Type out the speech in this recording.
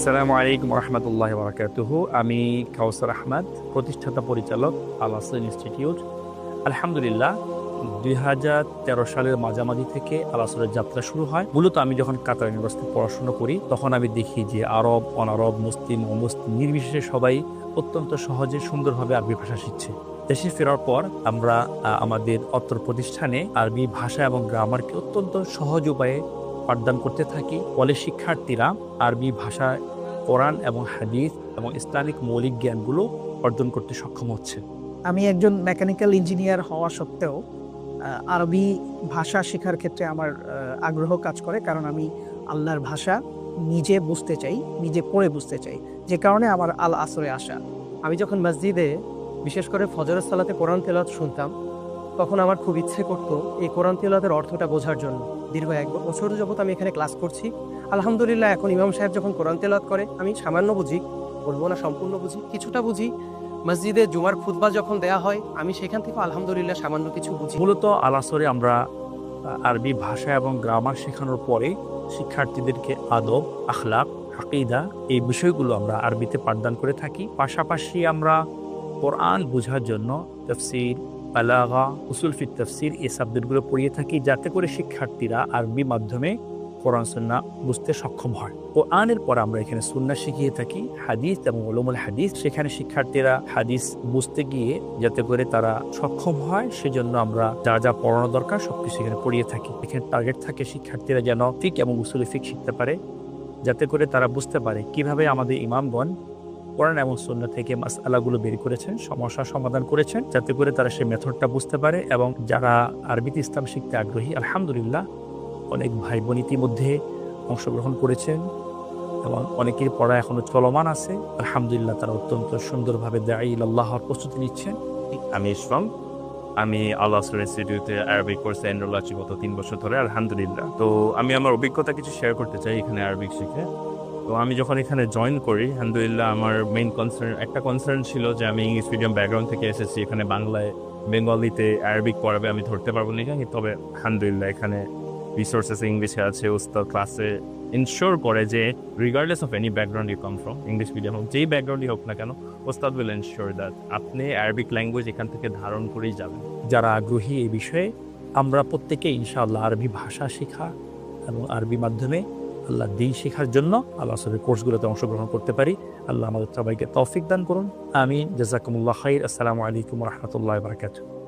আসসালামু আলাইকুম রহমতুল্লাহ বারাকাতুহু। আমি কাউসার আহমদ, প্রতিষ্ঠাতা পরিচালক আল আসর ইনস্টিটিউট। আলহামদুলিল্লাহ, 2013 সালের মাঝামাঝি থেকে আল আসরের যাত্রা শুরু হয়। মূলত আমি যখন কাতার ইউনিভার্সিটি পড়াশোনা করি তখন আমি দেখি যে আরব, অনারব, মুসলিম, অমুসলিম নির্বিশেষে সবাই অত্যন্ত সহজে সুন্দরভাবে আরবি ভাষা শিখছে। দেশে ফেরার পর আমরা আমাদের অত্র প্রতিষ্ঠানে আরবি ভাষা এবং গ্রামারকে অত্যন্ত সহজ উপায়ে পাঠদান করতে থাকি। ফলে শিক্ষার্থীরা আরবি ভাষায় কোরআন এবং হাদিস এবং ইসলামিক মৌলিক জ্ঞানগুলো অর্জন করতে সক্ষম হচ্ছে। আমি একজন মেকানিক্যাল ইঞ্জিনিয়ার হওয়া সত্ত্বেও আরবি ভাষা শেখার ক্ষেত্রে আমার আগ্রহ কাজ করে, কারণ আমি আল্লাহর ভাষা নিজে বুঝতে চাই, নিজে পড়ে বুঝতে চাই, যে কারণে আমার আল আসরে আসা। আমি যখন মসজিদে বিশেষ করে ফজরের সালাতে কোরআন তেলাওয়াত শুনতাম, তখন আমার খুব ইচ্ছে করতো এই কোরআন তেলাওয়াতের অর্থটা বোঝার জন্য। দীর্ঘ 1 বছর যাবত আমি এখানে ক্লাস করছি। আলহামদুলিল্লাহ, এখন ইমাম সাহেব যখন কোরআন তেলাওয়াত করে আমি সামান্য বুঝি, বলবো না সম্পূর্ণ বুঝি, কিছুটা বুঝি। মসজিদে জুমার খুতবা যখন দেয়া হয় আমি সেখান থেকে আলহামদুলিল্লাহ সামান্য কিছু বুঝি। মূলত আল আসরে আমরা আরবি ভাষা এবং গ্রামার শেখানোর পরে শিক্ষার্থীদেরকে আদব, আখলাক, আকীদা এই বিষয়গুলো আমরা আরবিতে পাঠদান করে থাকি। পাশাপাশি আমরা কোরআন বোঝার জন্য তাফসীর, বালাগা, উসুল ফিক তাফসীর এই সাবজেক্টগুলো পড়িয়ে থাকি, যাতে করে শিক্ষার্থীরা আরবি মাধ্যমে কোরআন সুন্নাহ বুঝতে সক্ষম হয়। কোরআনের পর আমরা এখানে সুন্নাহ শিখিয়ে থাকি, হাদিস এবং উলুমুল হাদিস। সেখানে শিক্ষার্থীরা হাদিস বুঝতে গিয়ে যাতে করে তারা সক্ষম হয়, সেজন্য আমরা যা যা পড়ানো দরকার সবকিছু এখানে পড়িয়ে থাকি। এখানে টার্গেট থাকে শিক্ষার্থীরা যেন ফিক এবং উসুল ফিক শিখতে পারে, যাতে করে তারা বুঝতে পারে কিভাবে আমাদের ইমামগণ কোরআন এবং সুন্নাহ থেকে মাসআলাগুলো বের করেছেন, সমস্যার সমাধান করেছেন, যাতে করে তারা সেই মেথডটা বুঝতে পারে। এবং যারা আরবিতে ইসলাম শিখতে আগ্রহী, আলহামদুলিল্লাহ অনেক ভাই বোন ইতিমধ্যে অংশগ্রহণ করেছেন এবং অনেকের পড়া এখনো চলমান আছে। আলহামদুলিল্লাহ, তারা অত্যন্ত সুন্দরভাবে দাঈ ইলাল্লাহর প্রস্তুতি নিচ্ছেন। আমি ইসলাম, আমি আল আসর ইনস্টিটিউটে আরবিক কোর্সে এনরোল আছি গত 3 বছর ধরে, আলহামদুলিল্লাহ। তো আমি আমার অভিজ্ঞতা কিছু শেয়ার করতে চাই এখানে আরবিক শিখে। তো আমি যখন এখানে জয়েন করি, আলহামদুলিল্লাহ আমার মেইন কনসার্ন ছিল যে আমি ইংলিশ মিডিয়াম ব্যাকগ্রাউন্ড থেকে এসেছি, এখানে বাংলায় বেঙ্গলিতে আরবিক পড়াবে, আমি ধরতে পারবো না। তবে আলহামদুলিল্লাহ এখানে রিসোর্সেস ইংলিশে আছে, উস্তাদ ক্লাসে ইনশোর করে যে regardless of any background you come from, English medium হোক, যেই ব্যাকগ্রাউন্ডই হোক না কেন, ওস্তাদ উইল এনশোর দ্যাট আপনি আরবিক ল্যাঙ্গুয়েজ এখান থেকে ধারণ করেই যাবেন। যারা আগ্রহী এই বিষয়ে, আমরা প্রত্যেকে ইনশাআল্লাহ আরবি ভাষা শেখা এবং আরবি মাধ্যমে আল্লাহ দ্বীন শেখার জন্য আল্লাহ আসরের কোর্সগুলোতে অংশগ্রহণ করতে পারি। আল্লাহ আমাদের সবাইকে তৌফিক দান করুন। আমিন। জাযাকুমুল্লাহ খাইর। আসসালামু আলাইকুম রহমতুল্লাহ বারাকাতুহু।